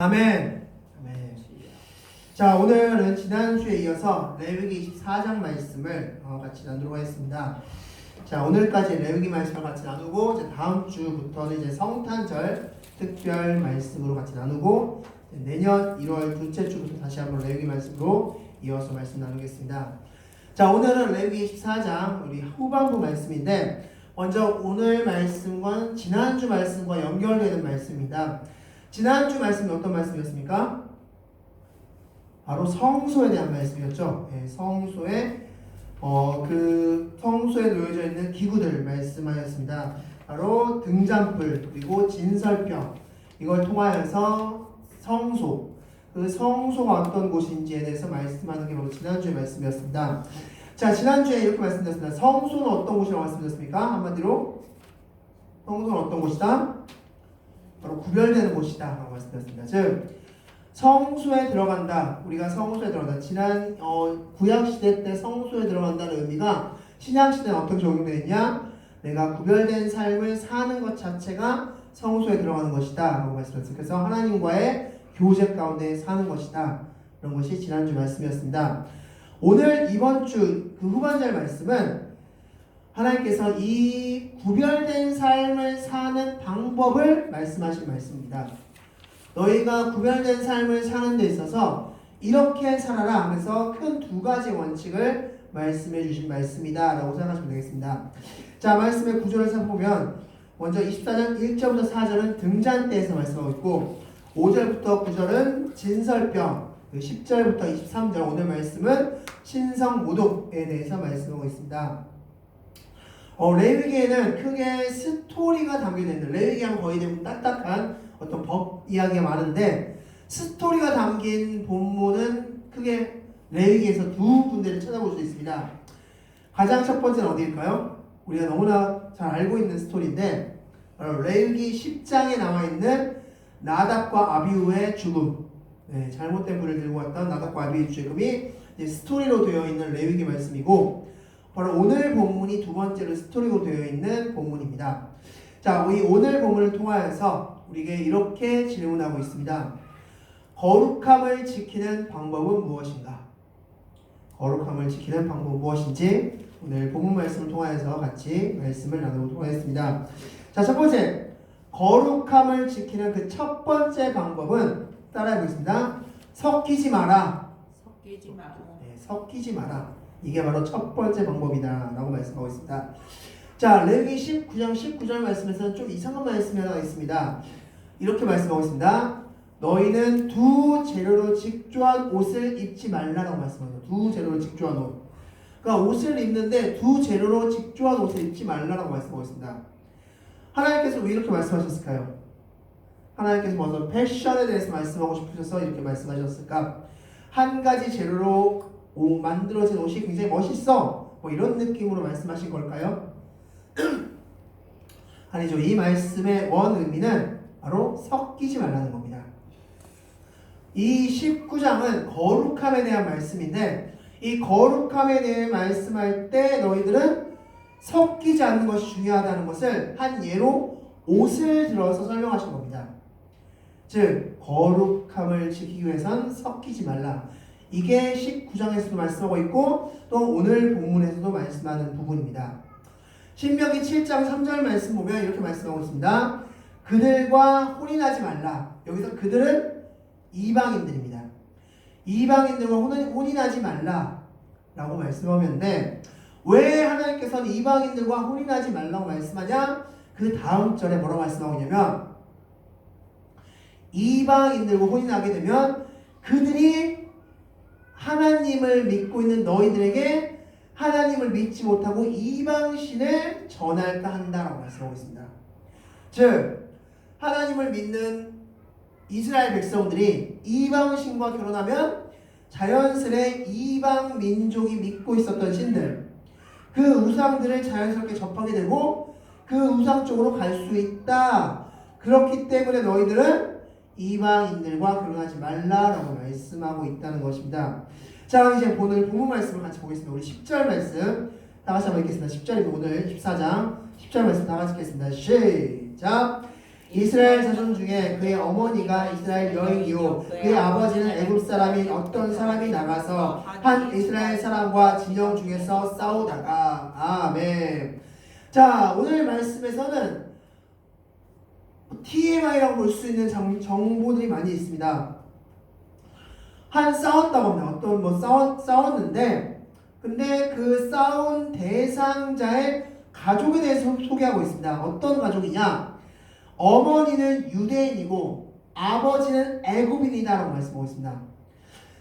아멘. 아멘. 자, 오늘은 지난주에 이어서 레위기 24장 말씀을 같이 나누도록 하겠습니다. 자, 오늘까지 레위기 말씀을 같이 나누고 이제 다음 주부터는 이제 성탄절 특별 말씀으로 같이 나누고 내년 1월 둘째 주부터 다시 한번 레위기 말씀으로 이어서 말씀 나누겠습니다. 자, 오늘은 레위기 24장 우리 후반부 말씀인데 먼저 오늘 말씀과 지난주 말씀과 연결되는 말씀입니다. 지난주 말씀이 어떤 말씀이었습니까? 바로 성소에 대한 말씀이었죠. 네, 성소에 성소에 놓여져 있는 기구들 말씀하였습니다. 바로 등잔불 그리고 진설병 이걸 통하여서 성소 그 성소가 어떤 곳인지에 대해서 말씀하는 게 바로 지난주의 말씀이었습니다. 자, 지난주에 이렇게 말씀드렸습니다. 성소는 어떤 곳이라고 말씀드렸습니까? 한마디로 성소는 어떤 곳이다? 바로 구별되는 곳이다 라고 말씀드렸습니다. 즉 성소에 들어간다. 우리가 성소에 들어간다. 지난 구약시대 때 성소에 들어간다는 의미가 신약시대는 어떻게 적용되어 있냐? 내가 구별된 삶을 사는 것 자체가 성소에 들어가는 것이다 라고 말씀드렸습니다. 그래서 하나님과의 교제 가운데 사는 것이다. 이런 것이 지난주 말씀이었습니다. 오늘 이번 주 그 후반절 말씀은 하나님께서 이 구별된 삶을 사는 방법을 말씀하신 말씀입니다. 너희가 구별된 삶을 사는 데 있어서 이렇게 살아라 하면서 큰 두 가지 원칙을 말씀해 주신 말씀이다 라고 생각하시면 되겠습니다. 자, 말씀의 구조를 살펴보면 먼저 24장 1절부터 4절은 등잔대에서 말씀하고 있고 5절부터 9절은 진설병 10절부터 23절 오늘 말씀은 신성모독에 대해서 말씀하고 있습니다. 레위기에는 크게 스토리가 담겨져 있는 레위기하면 거의 대부분 딱딱한 어떤 법 이야기가 많은데 스토리가 담긴 본문은 크게 레위기에서 두 군데를 찾아볼 수 있습니다. 가장 첫 번째는 어디일까요? 우리가 너무나 잘 알고 있는 스토리인데 레위기 10장에 나와 있는 나답과 아비후의 죽음. 네, 잘못된 불을 들고 왔던 나답과 아비후의 죽음이 스토리로 되어 있는 레위기 말씀이고 바로 오늘 본문이 두 번째로 스토리로 되어 있는 본문입니다. 자, 우리 오늘 본문을 통하여서 우리에게 이렇게 질문하고 있습니다. 거룩함을 지키는 방법은 무엇인가? 거룩함을 지키는 방법은 무엇인지 오늘 본문 말씀을 통하여서 같이 말씀을 나누도록 하겠습니다. 자, 첫 번째 거룩함을 지키는 그 첫 번째 방법은 따라해 보겠습니다. 섞이지 마라. 섞이지 마라. 네, 섞이지 마라. 이게 바로 첫 번째 방법이다 라고 말씀하고 있습니다. 자, 레위기 19장 19절 말씀에서는 좀 이상한 말씀이 하나 있습니다. 이렇게 말씀하고 있습니다. 너희는 두 재료로 직조한 옷을 입지 말라라고 말씀합니다. 두 재료로 직조한 옷. 그러니까 옷을 입는데 두 재료로 직조한 옷을 입지 말라라고 말씀하고 있습니다. 하나님께서 왜 이렇게 말씀하셨을까요? 하나님께서 먼저 패션에 대해서 말씀하고 싶으셔서 이렇게 말씀하셨을까? 한 가지 재료로 만들어진 옷이 굉장히 멋있어. 뭐 이런 느낌으로 말씀하신 걸까요? 아니죠. 이 말씀의 원 의미는 바로 섞이지 말라는 겁니다. 이 19장은 거룩함에 대한 말씀인데 이 거룩함에 대해 말씀할 때 너희들은 섞이지 않는 것이 중요하다는 것을 한 예로 옷을 들어서 설명하신 겁니다. 즉 거룩함을 지키기 위해선 섞이지 말라. 이게 19장에서도 말씀하고 있고 또 오늘 본문에서도 말씀하는 부분입니다. 신명기 7장 3절 말씀 보면 이렇게 말씀하고 있습니다. 그들과 혼인하지 말라. 여기서 그들은 이방인들입니다. 이방인들과 혼인하지 말라 라고 말씀하는데 왜 하나님께서는 이방인들과 혼인하지 말라고 말씀하냐? 그 다음 절에 뭐라고 말씀하고 있냐면 이방인들과 혼인하게 되면 그들이 하나님을 믿고 있는 너희들에게 하나님을 믿지 못하고 이방신을 전할까 한다라고 말씀하고 있습니다. 즉 하나님을 믿는 이스라엘 백성들이 이방신과 결혼하면 자연스레 이방 민족이 믿고 있었던 신들 그 우상들을 자연스럽게 접하게 되고 그 우상 쪽으로 갈 수 있다. 그렇기 때문에 너희들은 이방인들과 결혼하지 말라라고 말씀하고 있다는 것입니다. 자, 그럼 이제 오늘 본문 말씀을 같이 보겠습니다. 우리 10절 말씀 다 같이 한번 읽겠습니다. 10절이면 오늘 14장 10절 말씀 다 같이 읽겠습니다. 시작! 이스라엘 자손 중에 그의 어머니가 이스라엘 여인이요 그의 아버지는 애굽 사람인 어떤 사람이 나가서 한 이스라엘 사람과 진영 중에서 싸우다가. 아멘. 자, 오늘 말씀에서는 TMI라고 볼 수 있는 정보들이 많이 있습니다. 싸웠다고 합니다. 싸웠는데, 근데 그 싸운 대상자의 가족에 대해서 소개하고 있습니다. 어떤 가족이냐? 어머니는 유대인이고 아버지는 애굽인이다라고 말씀하고 있습니다.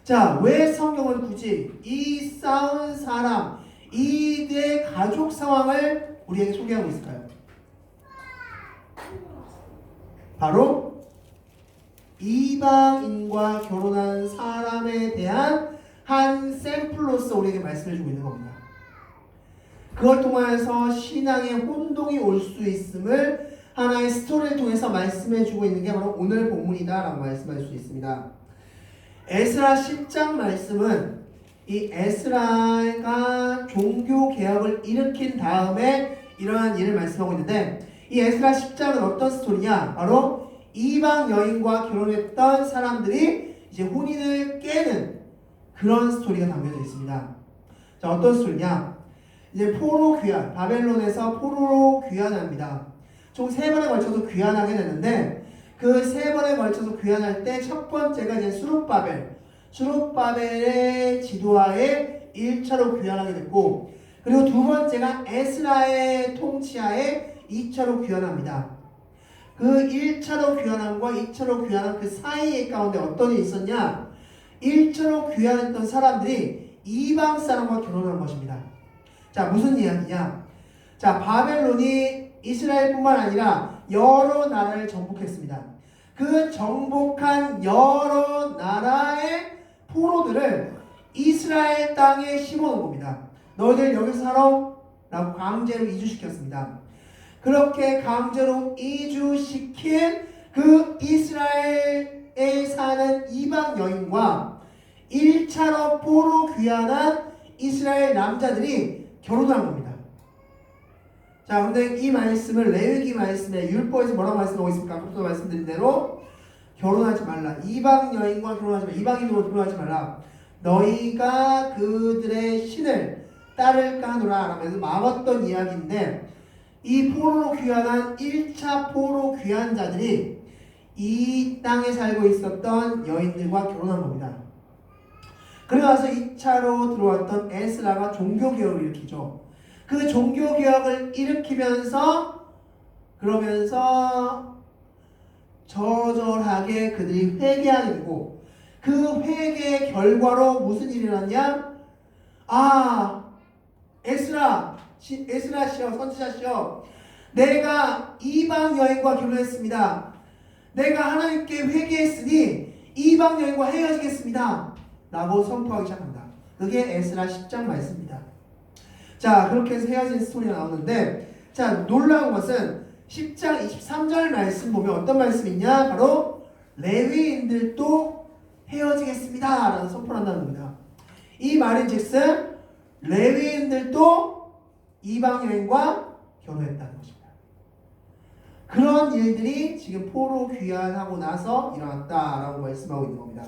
자, 왜 성경은 굳이 이 싸운 사람, 이들의 가족 상황을 우리에게 소개하고 있을까요? 바로 이방인과 결혼한 사람에 대한 한 샘플로서 우리에게 말씀해 주고 있는 겁니다. 그걸 통해서 신앙의 혼동이 올 수 있음을 하나의 스토리를 통해서 말씀해 주고 있는 게 바로 오늘 본문이다 라고 말씀할 수 있습니다. 에스라 10장 말씀은 이 에스라가 종교 개혁을 일으킨 다음에 이러한 일을 말씀하고 있는데, 이 에스라 10장은 어떤 스토리냐? 바로 이방 여인과 결혼했던 사람들이 이제 혼인을 깨는 그런 스토리가 담겨져 있습니다. 자, 어떤 스토리냐? 이제 포로 귀환, 바벨론에서 포로로 귀환합니다. 총 3번에 걸쳐서 귀환하게 되는데, 그 3번에 걸쳐서 귀환할 때 첫 번째가 이제 수룹바벨의 지도하에 1차로 귀환하게 됐고, 그리고 두 번째가 에스라의 통치하에 2차로 귀환합니다. 그 1차로 귀환함과 2차로 귀환함 그 사이에 가운데 어떤 일이 있었냐? 1차로 귀환했던 사람들이 이방 사람과 결혼한 것입니다. 자, 무슨 이야기냐? 자, 바벨론이 이스라엘뿐만 아니라 여러 나라를 정복했습니다. 그 정복한 여러 나라의 포로들을 이스라엘 땅에 심어놓은 겁니다. 너희들 여기서 살아? 라고 강제로 이주시켰습니다. 그렇게 강제로 이주시킨 그 이스라엘에 사는 이방 여인과 1차로 포로 귀환한 이스라엘 남자들이 결혼한 겁니다. 자, 근데 이 말씀을 레위기 말씀에 율법에서 뭐라고 말씀하고 있습니까? 앞서 말씀드린 대로 결혼하지 말라. 이방 여인과 결혼하지 말라. 이방인으로 결혼하지 말라. 너희가 그들의 신을 따를까 하노라 라면서 막았던 이야기인데, 이 포로로 귀환한 1차 포로 귀환자들이 이 땅에 살고 있었던 여인들과 결혼한 겁니다. 그래서 2차로 들어왔던 에스라가 종교개혁을 일으키죠. 그 종교개혁을 일으키면서 그러면서 저절하게 그들이 회개하게 되고, 그 회개의 결과로 무슨 일이 일어났냐? 에스라 씨여, 선지자 씨여, 내가 이방 여인과 결혼했습니다. 내가 하나님께 회개했으니 이방 여인과 헤어지겠습니다 라고 선포하기 시작합니다. 그게 에스라 10장 말씀입니다. 자, 그렇게 해서 헤어진 스토리가 나오는데, 자, 놀라운 것은 10장 23절 말씀 보면 어떤 말씀이 있냐? 바로 레위인들도 헤어지겠습니다 라는 선포를 한다는 겁니다. 이 말인즉슨 레위인들도 이방 여인과 결혼했다는 것입니다. 그런 일들이 지금 포로 귀환하고 나서 일어났다라고 말씀하고 있는 겁니다.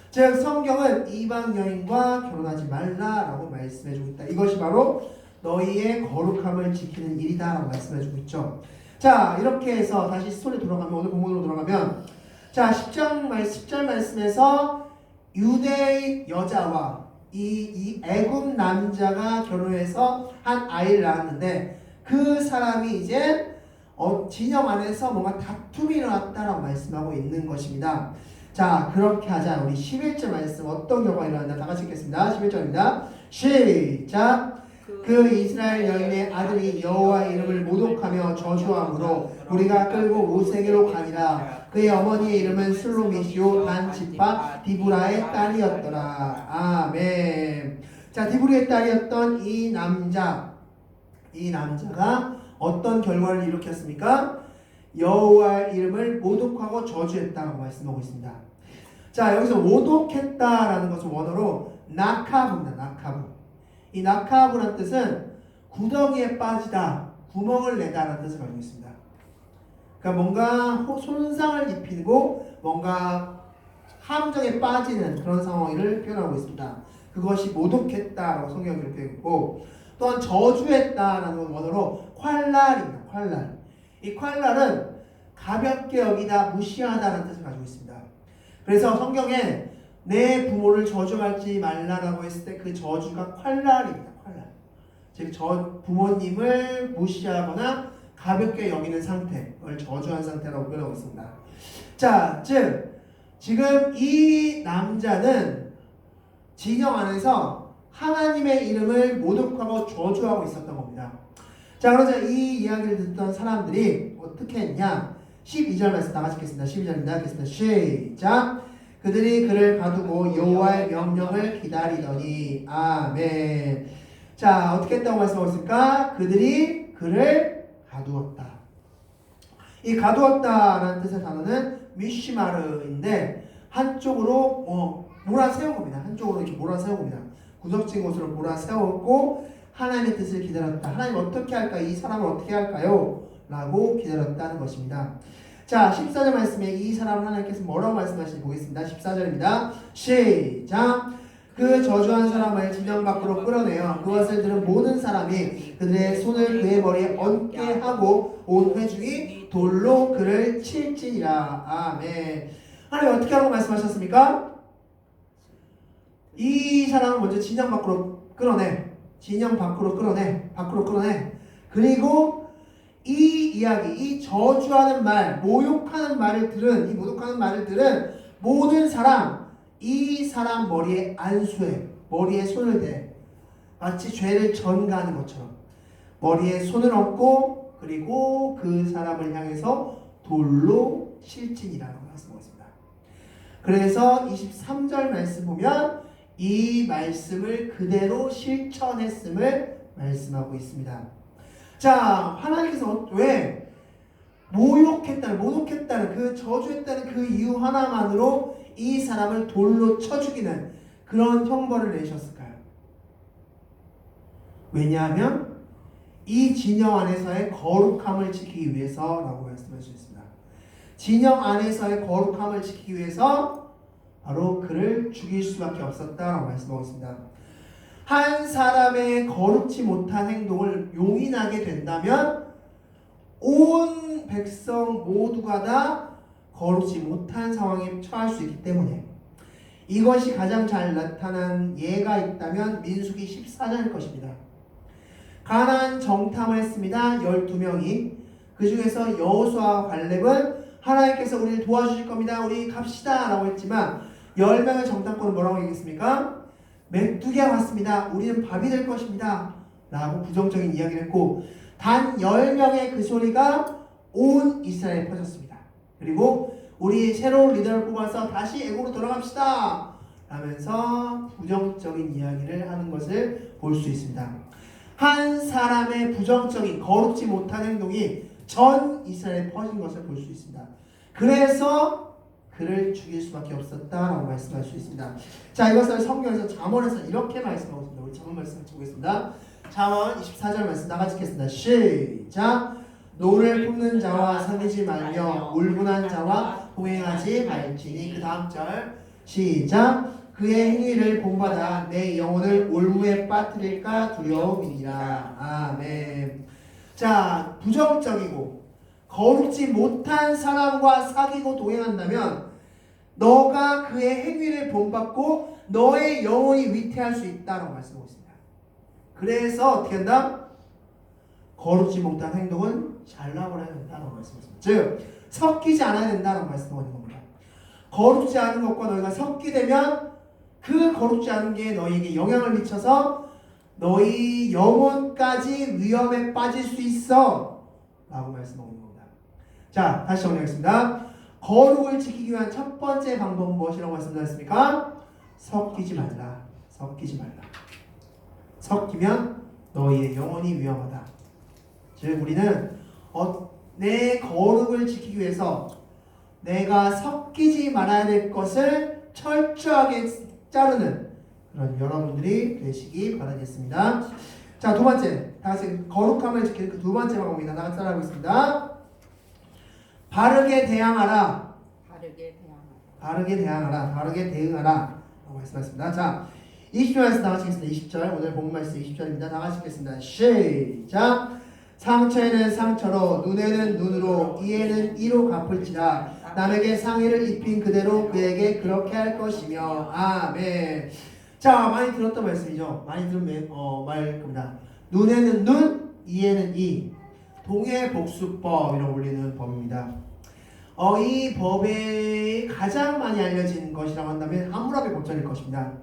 즉 성경은 이방 여인과 결혼하지 말라라고 말씀해주고 있다. 이것이 바로 너희의 거룩함을 지키는 일이다라고 말씀해주고 있죠. 자, 이렇게 해서 다시 스토리 돌아가면, 오늘 본문으로 돌아가면, 자, 10절 말씀에서 유대인 여자와 이 애굽 남자가 결혼해서 한 아이를 낳았는데, 그 사람이 이제 진영 안에서 뭔가 다툼이 일어났다라고 말씀하고 있는 것입니다. 자, 그렇게 하자. 우리 11절 말씀 어떤 경우가 일어났나 다 같이 읽겠습니다. 11절입니다. 시작. 그 이스라엘 여인의 아들이 여호와의 이름을 모독하며 저주함으로 우리가 끌고 모세에게로 가니라. 그의 어머니의 이름은 슬로미시오 단지파 디브라의 딸이었더라. 아멘. 자, 디브라의 딸이었던 이 남자가 어떤 결과를 일으켰습니까? 여호와의 이름을 모독하고 저주했다고 말씀하고 있습니다. 자, 여기서 모독했다라는 것은 원어로 나카부입니다. 나카부. 이 나카부라는 뜻은 구덩이에 빠지다, 구멍을 내다라는 뜻을 가지고 있습니다. 그러니까 뭔가 손상을 입히고 뭔가 함정에 빠지는 그런 상황을 표현하고 있습니다. 그것이 모독했다라고 성경이 이렇게 있고, 또한 저주했다라는 원어로 콸랄입니다. 콸랄. 이 콸랄은 가볍게 여기다 무시하다라는 뜻을 가지고 있습니다. 그래서 성경에 내 부모를 저주하지 말라라고 했을 때 그 저주가 콸랄입니다. 콸랄. 즉 부모님을 무시하거나 가볍게 여기는 상태를 저주한 상태라고 표현하고 있습니다. 자, 즉 지금 이 남자는 진영 안에서 하나님의 이름을 모독하고 저주하고 있었던 겁니다. 자, 그러자 이 이야기를 듣던 사람들이 어떻게 했냐? 12절 말씀 다 같이 읽겠습니다. 12절입니다. 읽겠습니다. 시작. 그들이 그를 가두고 여호와의 명령을 기다리더니 아멘. 자, 어떻게 했다고 말씀하고 있습니까? 그들이 그를 가두었다. 이 가두었다라는 뜻의 단어는 미시마르인데 한쪽으로 몰아세운 겁니다. 한쪽으로 이렇게 몰아세운 겁니다. 구석진 곳으로 몰아세웠고 하나님의 뜻을 기다렸다. 하나님 어떻게 할까요? 이 사람을 어떻게 할까요? 라고 기다렸다는 것입니다. 자, 14절 말씀에 이 사람을 하나님께서 뭐라고 말씀하시는지 보겠습니다. 14절입니다. 시작. 그 저주한 사람을 진영 밖으로 끌어내어 그것을 들은 모든 사람이 그들의 손을 그의 머리에 얹게 하고 온 회중이 돌로 그를 칠지니라. 아멘. 하나님 어떻게 하라고 말씀하셨습니까? 이 사람을 먼저 진영 밖으로 끌어내. 진영 밖으로 끌어내. 밖으로 끌어내. 그리고 이 이야기, 이 저주하는 말, 모욕하는 말을 들은, 이 모독하는 말을 들은 모든 사람, 이 사람 머리에 안수해. 머리에 손을 대. 마치 죄를 전가하는 것처럼 머리에 손을 얹고 그리고 그 사람을 향해서 돌로 실진이라고 말씀하셨습니다. 그래서 23절 말씀 보면 이 말씀을 그대로 실천했음을 말씀하고 있습니다. 자, 하나님께서 왜 모독했다는 그 저주했다는 그 이유 하나만으로 이 사람을 돌로 쳐 죽이는 그런 형벌을 내셨을까요? 왜냐하면 이 진영 안에서의 거룩함을 지키기 위해서라고 말씀해 주셨습니다. 진영 안에서의 거룩함을 지키기 위해서 바로 그를 죽일 수밖에 없었다라고 말씀하고 있습니다. 한 사람의 거룩지 못한 행동을 용인하게 된다면 온 백성 모두가 다 거룩지 못한 상황에 처할 수 있기 때문에 이것이 가장 잘 나타난 예가 있다면 민수기 14장일 것입니다. 가나안 정탐을 했습니다. 12명이. 그 중에서 여호수아와 갈렙은 하나님께서 우리를 도와주실 겁니다. 우리 갑시다 라고 했지만 10명의 정탐꾼은 뭐라고 얘기했습니까? 메뚜기가 왔습니다. 우리는 밥이 될 것입니다. 라고 부정적인 이야기를 했고 단 10명의 그 소리가 온 이스라엘에 퍼졌습니다. 그리고 우리 새로운 리더를 뽑아서 다시 애국으로 돌아갑시다 라면서 부정적인 이야기를 하는 것을 볼 수 있습니다. 한 사람의 부정적인 거룩지 못한 행동이 전 이스라엘에 퍼진 것을 볼 수 있습니다. 그래서 그를 죽일 수밖에 없었다라고 말씀할 수 있습니다. 자, 이것을 성경에서 잠언에서 이렇게 말씀하고 있습니다. 우리 잠언 말씀 보겠습니다. 잠언 24절 말씀 나같이 읽겠습니다. 시작. 노를 품는 자와 사귀지 말며 울분한 자와 동행하지 말지니. 그 다음 절 시작. 그의 행위를 본받아 내 영혼을 올무에 빠뜨릴까 두려움이니라. 아멘. 자, 부정적이고 거룩지 못한 사람과 사귀고 동행한다면 너가 그의 행위를 본받고 너의 영혼이 위태할 수 있다고 말씀하고 있습니다. 그래서 어떻게 한다? 거룩지 못한 행동은 잘라버려야 된다고 말씀하셨습니다. 즉 섞이지 않아야 된다고 말씀하는 겁니다. 거룩지 않은 것과 너희가 섞게 되면 그 거룩지 않은 게 너희에게 영향을 미쳐서 너희 영혼까지 위험에 빠질 수 있어 라고 말씀하고 있는 겁니다. 자, 다시 정리하겠습니다. 거룩을 지키기 위한 첫 번째 방법은 무엇이라고 말씀드렸습니까? 섞이지 말라. 섞이지 말라. 섞이면 너희의 영혼이 위험하다. 즉 우리는 내 거룩을 지키기 위해서 내가 섞이지 말아야 될 것을 철저하게 자르는 그런 여러분들이 되시기 바라겠습니다. 자, 두 번째, 다 같이 거룩함을 지키는 그 두 번째 방법입니다. 다 같이 따라하겠습니다. 바르게 대항하라. 바르게 대항하라. 바르게 대항하라. 바르게 대응하라. 라고 말씀하셨습니다. 자, 20절 말씀 다 같이 읽겠습니다. 20절 오늘 본문 말씀 20절입니다. 다 같이 읽겠습니다. 시작. 상처에는 상처로 눈에는 눈으로 이에는 이로 갚을지라. 남에게 상해를 입힌 그대로 그에게 그렇게 할 것이며. 아멘. 자, 많이 들었던 말씀이죠. 많이 들은 말 겁니다. 눈에는 눈, 이에는 이. 동해복수법이라고 불리는 법입니다. 이 법에 가장 많이 알려진 것이라고 한다면 함무라비 법전일 것입니다.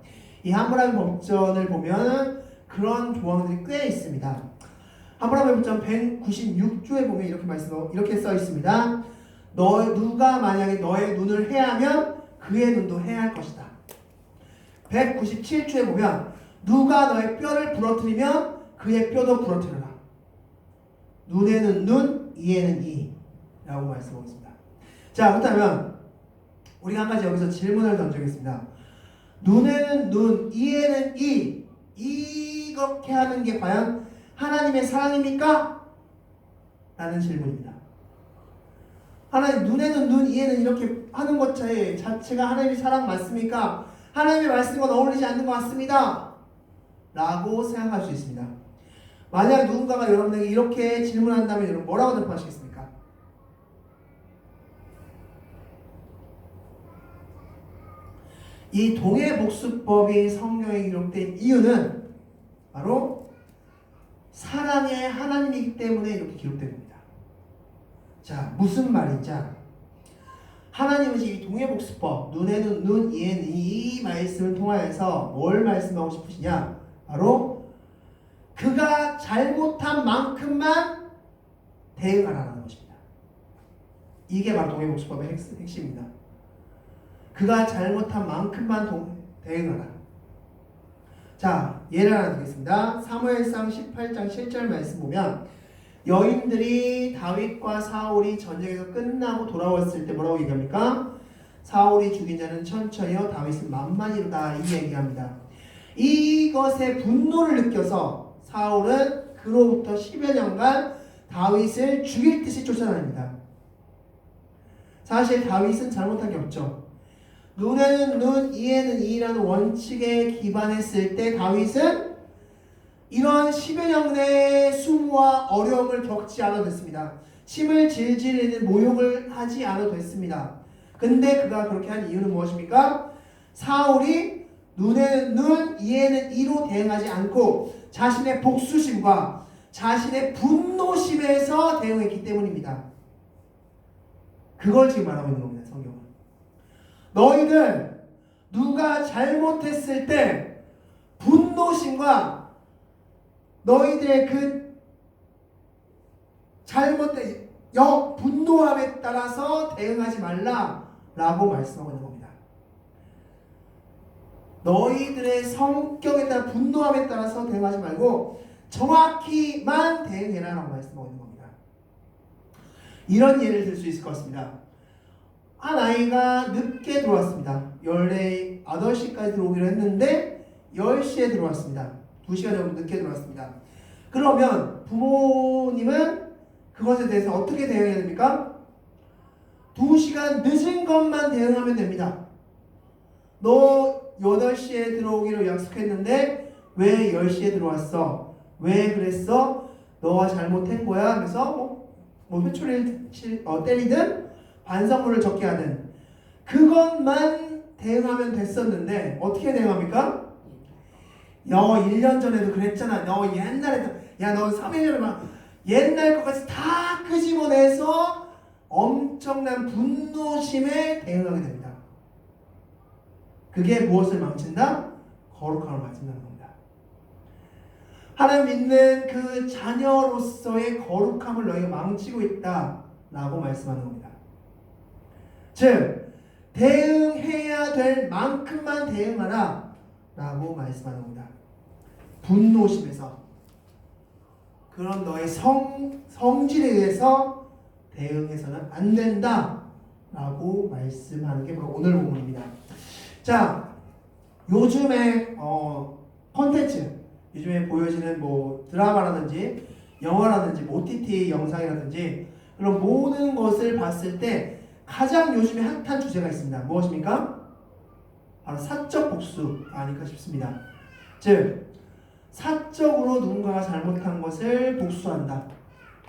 이 함무라비 법전을 보면 그런 조항들이 꽤 있습니다. 함무라비 법전 196조에 보면 이렇게 써 있습니다. 누가 만약에 너의 눈을 해하면 그의 눈도 해할 것이다. 197조에 보면 누가 너의 뼈를 부러뜨리면 그의 뼈도 부러뜨려라. 눈에는 눈, 이에는 이 라고 말씀하고 있습니다. 자, 그렇다면 우리가 한 가지 여기서 질문을 던지겠습니다. 눈에는 눈, 이에는 이, 이렇게 하는 게 과연 하나님의 사랑입니까? 라는 질문입니다. 하나님, 눈에는 눈, 이에는 이렇게 하는 것 자체가 하나님의 사랑 맞습니까? 하나님의 말씀과 어울리지 않는 것 같습니다. 라고 생각할 수 있습니다. 만약 누군가가 여러분에게 이렇게 질문한다면 여러분 뭐라고 대답하시겠습니까? 이 동해복수법이 성경에 기록된 이유는 바로 사랑의 하나님이기 때문에 이렇게 기록된 겁니다. 자, 무슨 말인지 하나님은 이 동해복수법, 눈에는 눈, 이에는 이 말씀을 통하여서 뭘 말씀하고 싶으시냐? 바로 그가 잘못한 만큼만 대응하라는 것입니다. 이게 바로 동해복수법의 핵심입니다. 그가 잘못한 만큼만 대응하라. 자, 예를 하나 드리겠습니다. 사무엘상 18장 7절 말씀 보면 여인들이 다윗과 사울이 전쟁에서 끝나고 돌아왔을 때 뭐라고 얘기합니까? 사울이 죽인 자는 천천히요 다윗은 만만이로다 이 얘기합니다. 이것에 분노를 느껴서 사울은 그로부터 10여 년간 다윗을 죽일 듯이 쫓아다닙니다. 사실 다윗은 잘못한 게 없죠. 눈에는 눈, 이에는 이라는 원칙에 기반했을 때 다윗은 이런 10여 년의 수모와 어려움을 겪지 않아도 됐습니다. 침을 질질 흘리는 모욕을 하지 않아도 됐습니다. 근데 그가 그렇게 한 이유는 무엇입니까? 사울이 눈에는 눈, 이에는 이로 대응하지 않고 자신의 복수심과 자신의 분노심에서 대응했기 때문입니다. 그걸 지금 말하고 있는 겁니다. 성경은. 너희들 누가 잘못했을 때 분노심과 너희들의 그 잘못된 분노함에 따라서 대응하지 말라라고 말씀하고 있는 겁니다. 너희들의 성격에 따라 분노함에 따라서 대응하지 말고 정확히만 대응해라라고 말씀하고 있는 겁니다. 이런 예를 들 수 있을 것 같습니다. 한 아이가 늦게 들어왔습니다. 원래 8시까지 들어오기로 했는데 10시에 들어왔습니다. 2시간 정도 늦게 들어왔습니다. 그러면 부모님은 그것에 대해서 어떻게 대응해야 됩니까? 2시간 늦은 것만 대응하면 됩니다. 너 8시에 들어오기로 약속했는데 왜 10시에 들어왔어? 왜 그랬어? 너가 잘못한 거야? 하면서 회초리를 때리든 반성문을 적게 하든 그것만 대응하면 됐었는데 어떻게 대응합니까? 너 1년 전에도 그랬잖아. 너 옛날에도 너 3일 전에 옛날 것까지 다 끄집어내서 엄청난 분노심에 대응하게 됩니다. 그게 무엇을 망친다? 거룩함을 망친다는 겁니다. 하나님 믿는 그 자녀로서의 거룩함을 너희가 망치고 있다라고 말씀하는 겁니다. 즉 대응해야 될 만큼만 대응하라 라고 말씀하는 겁니다. 분노심에서 그런 너의 성질에 의해서 대응해서는 안 된다 라고 말씀하는 게 바로 오늘 본문입니다. 자, 요즘에 콘텐츠, 요즘에 보여지는 드라마라든지 영화라든지 OTT 영상이라든지 그런 모든 것을 봤을 때 가장 요즘에 핫한 주제가 있습니다. 무엇입니까? 바로 사적 복수 아닐까 싶습니다. 즉 사적으로 누군가가 잘못한 것을 복수한다.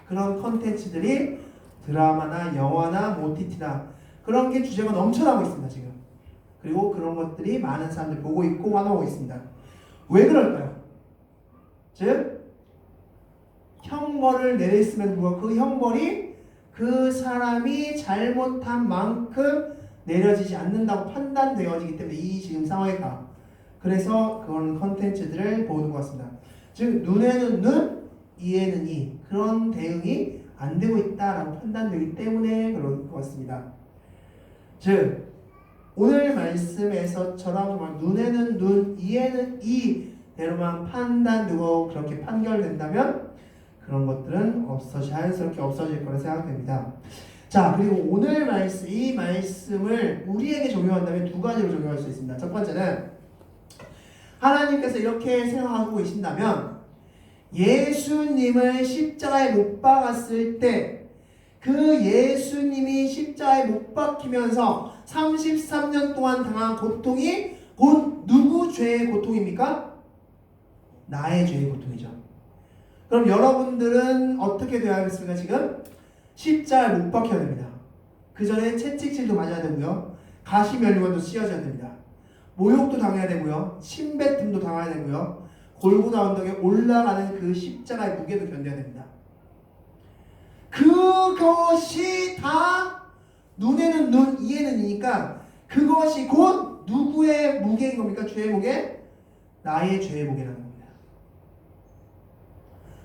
그런 컨텐츠들이 드라마나 영화나 OTT나 그런 게 주제가 넘쳐나고 있습니다. 지금. 그리고 그런 것들이 많은 사람들이 보고 있고 환호하고 있습니다. 왜 그럴까요? 즉 형벌을 내렸음에도 불구하고 그 형벌이 그 사람이 잘못한 만큼 내려지지 않는다고 판단되어지기 때문에 이 지금 상황이다. 그래서 그런 컨텐츠들을 보는 것 같습니다. 즉 눈에는 눈, 이에는 이 그런 대응이 안 되고 있다라고 판단되기 때문에 그런 것 같습니다. 즉 오늘 말씀에서처럼 정말 눈에는 눈, 이에는 이대로만 판단되고 그렇게 판결된다면 그런 것들은 자연스럽게 없어질 거라 생각됩니다. 자, 그리고 오늘 말씀, 이 말씀을 우리에게 적용한다면 두 가지로 적용할 수 있습니다. 첫 번째는 하나님께서 이렇게 생각하고 계신다면 예수님을 십자가에 못 박았을 때 그 예수님이 십자가에 못 박히면서 33년 동안 당한 고통이 곧 누구 죄의 고통입니까? 나의 죄의 고통이죠. 그럼 여러분들은 어떻게 되어야 하겠습니까? 지금 십자가에 못 박혀야 됩니다. 그 전에 채찍질도 맞아야 되고요. 가시면류관도 씌워져야 됩니다. 모욕도 당해야 되고요. 침뱉음도 당해야 되고요. 골고다 언덕에 올라가는 그 십자가의 무게도 견뎌야 됩니다. 그것이 다 눈에는 눈, 이에는 이니까 그것이 곧 누구의 무게인 겁니까? 죄의 무게? 나의 죄의 무게라는 겁니다.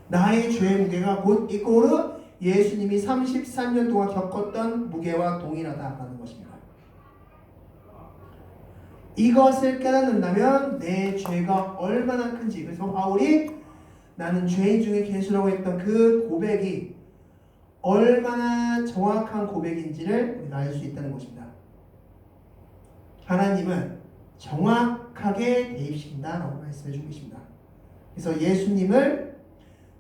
나의 죄의 무게가 곧 이꼬르 예수님이 33년 동안 겪었던 무게와 동일하다라는 것입니다. 이것을 깨닫는다면 내 죄가 얼마나 큰지, 그래서 바울이 나는 죄인 중에 괴수라고 했던 그 고백이 얼마나 정확한 고백인지를 우리가 알 수 있다는 것입니다. 하나님은 정확하게 대입시킨다라고 말씀해 주고 계십니다. 그래서 예수님을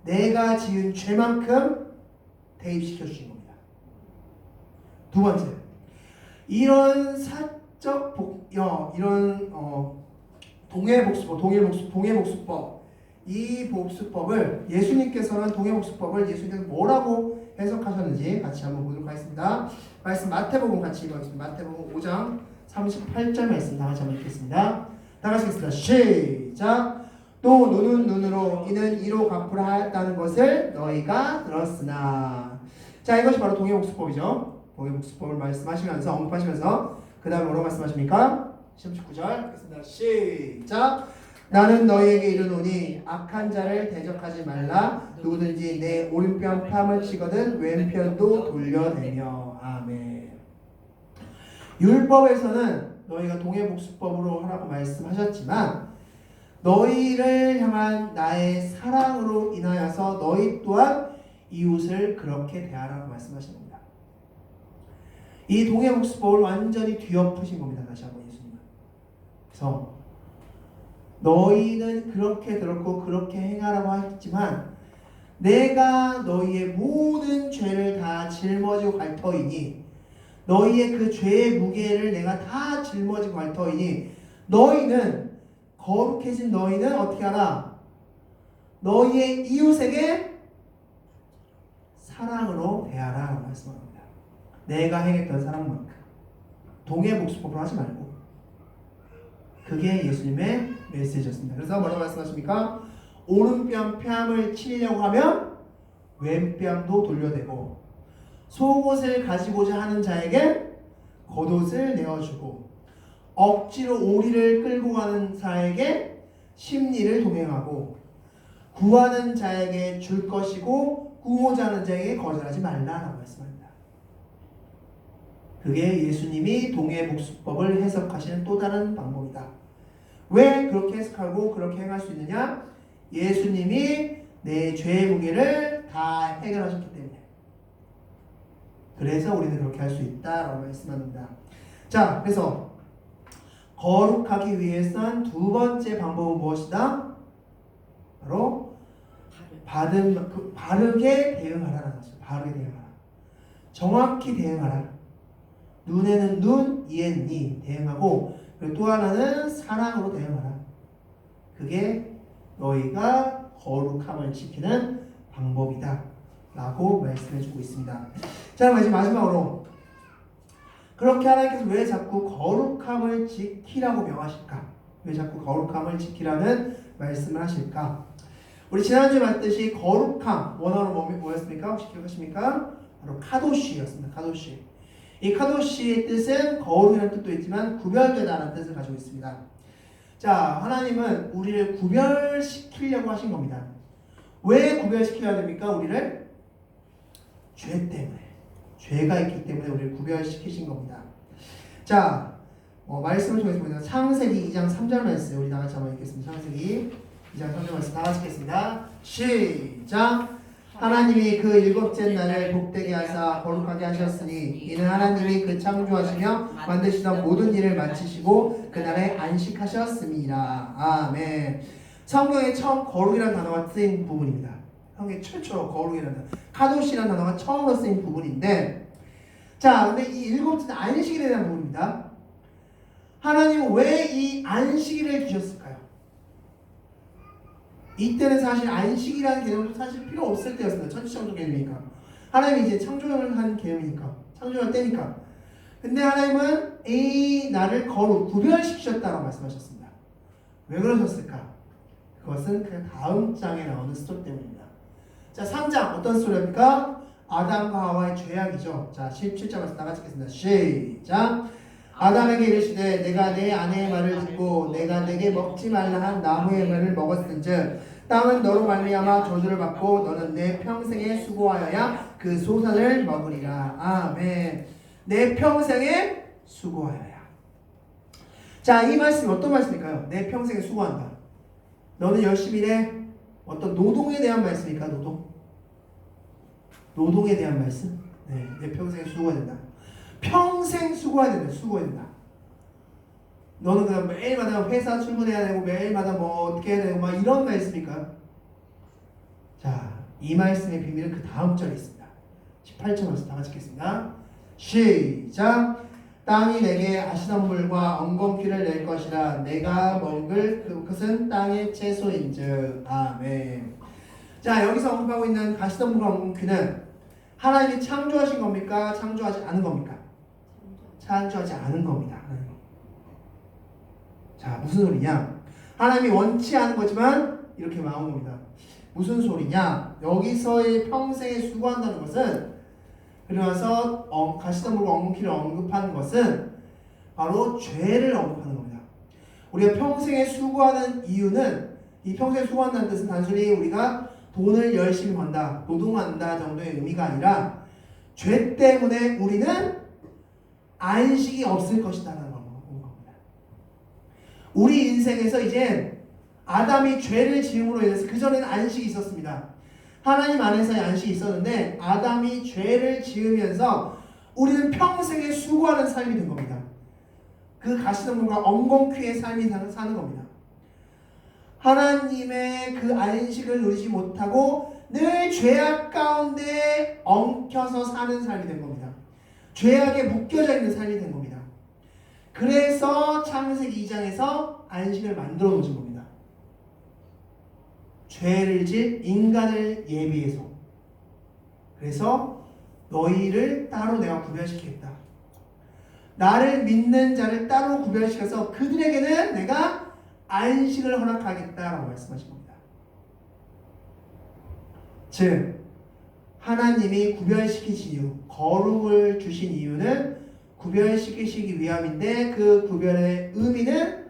내가 지은 죄만큼 대입시켜 주신 겁니다. 두 번째, 이런 동해복수법, 이 복수법을 예수님께서는 동해복수법을 예수님께서 뭐라고 해석하셨는지 같이 한번 보도록 하겠습니다. 말씀 마태복음 같이 읽어보겠습니다. 마태복음 5장 38절 말씀 다 같이 한번 읽겠습니다. 다 같이 읽겠습니다. 시작. 또 눈은 눈으로 이는 이로 갚으라 하였다는 것을 너희가 들었으나. 자, 이것이 바로 동해복수법이죠. 동해복수법을 말씀하시면서 언급하시면서 그 다음에 뭐라고 말씀하십니까? 19절 읽겠습니다. 시작. 나는 너희에게 이르노니 악한 자를 대적하지 말라. 누구든지 내 오른편 뺨을 치거든 왼편도 돌려내며. 아멘. 율법에서는 너희가 동해복수법으로 하라고 말씀하셨지만 너희를 향한 나의 사랑으로 인하여서 너희 또한 이웃을 그렇게 대하라고 말씀하신 겁니다. 이 동해복수법을 완전히 뒤엎으신 겁니다. 다시 한번 예수님은. 그래서 너희는 그렇게 들었고 그렇게 행하라고 했지만 내가 너희의 모든 죄를 다 짊어지고 갈 터이니 너희의 그 죄의 무게를 내가 다 짊어지고 갈 터이니 너희는 거룩해진 너희는 어떻게 하라? 너희의 이웃에게 사랑으로 대하라 라고 말씀합니다. 내가 행했던 사랑만큼 동해복수법으로 하지 말고 그게 예수님의 메시지였습니다. 그래서 뭐라고 말씀하십니까? 오른뺨 뺨을 치려고 하면 왼뺨도 돌려대고 속옷을 가지고자 하는 자에게 겉옷을 내어주고 억지로 오리를 끌고 가는 자에게 심리를 동행하고 구하는 자에게 줄 것이고 구호자 하는 자에게 거절하지 말라라고 말씀합니다. 그게 예수님이 동해복수법을 해석하시는 또 다른 방법이다. 왜 그렇게 해석하고 그렇게 행할 수 있느냐? 예수님이 내 죄의 무게를 다 해결하셨기 때문에. 그래서 우리는 그렇게 할 수 있다라고 말씀합니다. 자, 그래서 거룩하기 위해선 두 번째 방법은 무엇이다? 바로 바르게 대응하라는 것이죠. 바르게 대응하라. 정확히 대응하라. 눈에는 눈, 이에는 이 대응하고, 그리고 또 하나는 사랑으로 대응하라. 그게 너희가 거룩함을 지키는 방법이다 라고 말씀해주고 있습니다. 자, 이제 마지막으로 그렇게 하나님께서 왜 자꾸 거룩함을 지키라고 명하실까? 왜 자꾸 거룩함을 지키라는 말씀을 하실까? 우리 지난주에 봤듯이 거룩함, 원어로 뭐였습니까? 혹시 기억하십니까? 바로 카도시였습니다. 카도시. 이 카도시의 뜻은 거룩이라는 뜻도 있지만 구별되다라는 뜻을 가지고 있습니다. 자, 하나님은 우리를 구별시키려고 하신 겁니다. 왜 구별시켜야 됩니까? 우리를? 죄 때문에. 죄가 있기 때문에 우리를 구별시키신 겁니다. 자, 말씀을 통해서 보면 창세기 2장 3절 말씀 우리 다 같이 한번 읽겠습니다. 창세기 2장 3절 말씀 다 같이 읽겠습니다. 시작! 하나님이 그 일곱째 날을 복되게 하사 거룩하게 하셨으니 이는 하나님이 그 창조하시며 만드시던 모든 일을 마치시고 그날에 안식하셨습니다. 아멘. 성경에 처음 거룩이라는 단어가 쓰인 부분입니다. 성경에 최초로 거룩이라는 단어, 카도시라는 단어가 처음으로 쓰인 부분인데, 자, 근데 이 일곱째 안식일에 대한 부분입니다. 하나님은 왜 이 안식일을 주셨을까요? 이때는 사실 안식이라는 개념도 사실 필요 없을 때였습니다. 천지창조 개념이니까. 하나님이 이제 창조를 한 개념이니까. 창조할 때니까. 근데 하나님은 이 날을 구별시키셨다고 말씀하셨습니다. 왜 그러셨을까? 그것은 그 다음 장에 나오는 스토리 때문입니다. 자, 3장 어떤 스토리입니까? 아담과 하와의 죄악이죠. 자, 17절 말씀 다 같이 읽겠습니다. 시작! 아담에게 이르시되 내가 내 아내의 말을 듣고 내가 내게 먹지 말라 한 나무의 말을 먹었은즉 땅은 너로 말미암아 저주를 받고 너는 내 평생에 수고하여야 그 소산을 먹으리라. 아멘. 내 평생에 수고하여야. 자, 이 말씀이 어떤 말씀일까요? 내 평생에 수고한다. 너는 열심히 일해. 어떤 노동에 대한 말씀일까? 노동에 대한 말씀? 네, 내 평생에 수고해야 된다. 평생 수고해야 된다. 수고해야 된다. 너는 그냥 매일마다 회사 출근해야 되고 매일마다 뭐 어떻게 해야 되고 막 이런 말씀일까요? 자, 이 말씀의 비밀은 그 다음 절에 있습니다. 18절 말씀 다 같이 읽겠습니다. 시작! 땅이 내게 아시던물과 엉겅퀴를 낼 것이라 내가 먹을 그것은 땅의 채소인즉. 아멘. 자, 여기서 언급하고 있는 가시덤불과 엉겅퀴는 하나님이 창조하신 겁니까? 창조하지 않은 겁니까? 창조하지 않은 겁니다. 자, 무슨 소리냐? 하나님이 원치 않은 거지만 이렇게 나온 겁니다. 무슨 소리냐? 여기서의 평생에 수고한다는 것은, 그래서 가시덤불과 엉겅퀴를 언급하는 것은 바로 죄를 언급하는 겁니다. 우리가 평생에 수고하는 이유는, 이 평생에 수고한다는 뜻은 단순히 우리가 돈을 열심히 번다, 노동한다 정도의 의미가 아니라 죄 때문에 우리는 안식이 없을 것이다라는 겁니다. 우리 인생에서 이제 아담이 죄를 지음으로 인해서, 그전에는 안식이 있었습니다. 하나님 안에서의 안식이 있었는데 아담이 죄를 지으면서 우리는 평생에 수고하는 삶이 된 겁니다. 그 가시덤불과 엉겅퀴의 삶이 사는 겁니다. 하나님의 그 안식을 누리지 못하고 늘 죄악 가운데 엉켜서 사는 삶이 된 겁니다. 죄악에 묶여져 있는 삶이 된 겁니다. 그래서 창세기 2장에서 안식을 만들어 놓으신 겁니다. 죄를 질 인간을 예비해서. 그래서 너희를 따로 내가 구별시키겠다. 나를 믿는 자를 따로 구별시켜서 그들에게는 내가 안식을 허락하겠다라고 말씀하신 겁니다. 즉 하나님이 구별시키신 이유, 거룩을 주신 이유는 구별시키시기 위함인데, 그 구별의 의미는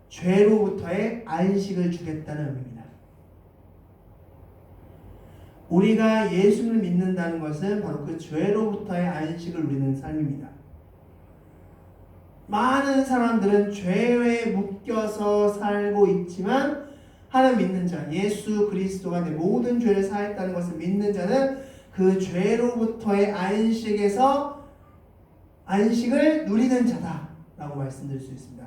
죄로부터의 안식을 주겠다는 의미입니다. 우리가 예수를 믿는다는 것은 바로 그 죄로부터의 안식을 누리는 삶입니다. 많은 사람들은 죄에 묶여서 살고 있지만, 하나님 믿는 자, 예수 그리스도가 내 모든 죄를 사했다는 것을 믿는 자는 그 죄로부터의 안식을 누리는 자다라고 말씀드릴 수 있습니다.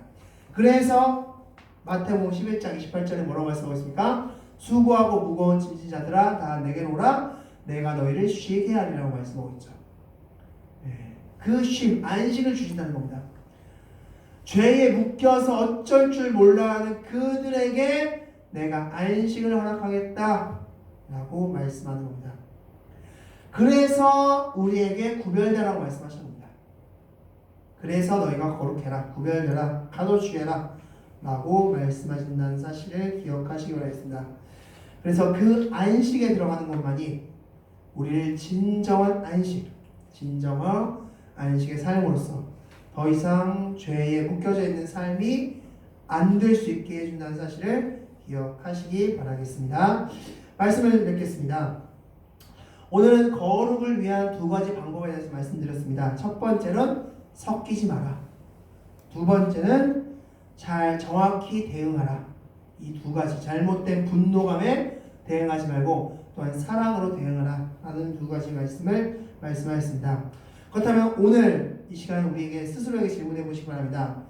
그래서 마태복음 11장 28절에 뭐라고 말씀하고 있습니까? 수고하고 무거운 짐진 자들아 다 내게로 오라 내가 너희를 쉬게 하리라고 말씀하고 있죠. 그 쉼, 안식을 주신다는 겁니다. 죄에 묶여서 어쩔 줄 몰라하는 그들에게 내가 안식을 허락하겠다 라고 말씀하는 겁니다. 그래서 우리에게 구별되라고 말씀하시는 겁니다. 그래서 너희가 거룩해라, 구별되라, 가로주해라 라고 말씀하신다는 사실을 기억하시기 바라겠습니다. 그래서 그 안식에 들어가는 것만이 우리를 진정한 안식, 진정한 안식의 삶으로서 더 이상 죄에 묶여져 있는 삶이 안 될 수 있게 해준다는 사실을 기억하시기 바라겠습니다. 말씀을 맺겠습니다. 오늘은 거룩을 위한 두 가지 방법에 대해서 말씀드렸습니다. 첫 번째는 섞이지 마라. 두 번째는 잘 정확히 대응하라. 이 두 가지, 잘못된 분노감에 대응하지 말고 또한 사랑으로 대응하라 하는 두 가지 말씀을 말씀하셨습니다. 그렇다면 오늘 이 시간에 우리에게 스스로에게 질문해 보시기 바랍니다.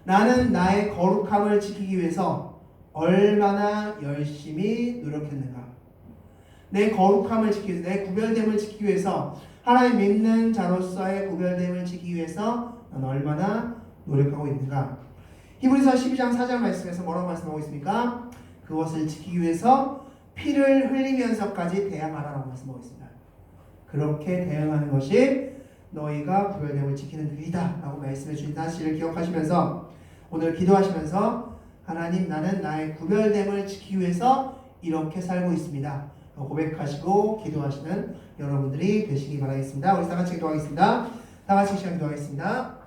나는 나의 거룩함을 지키기 위해서 얼마나 열심히 노력했는가? 내 거룩함을 지키기 위해서, 내 구별됨을 지키기 위해서, 하나님 믿는 자로서의 구별됨을 지키기 위해서 난 얼마나 노력하고 있는가? 히브리서 12장 4절 말씀에서 뭐라고 말씀하고 있습니까? 그것을 지키기 위해서 피를 흘리면서까지 대항하라고 말씀하고 있습니다. 그렇게 대응하는 것이 너희가 구별됨을 지키는 길이다 라고 말씀해 주신 사실을 기억하시면서 오늘 기도하시면서 하나님, 나는 나의 구별됨을 지키기 위해서 이렇게 살고 있습니다 고백하시고 기도하시는 여러분들이 되시기 바라겠습니다. 우리 다 같이 기도하겠습니다. 다 같이 시간 기도하겠습니다.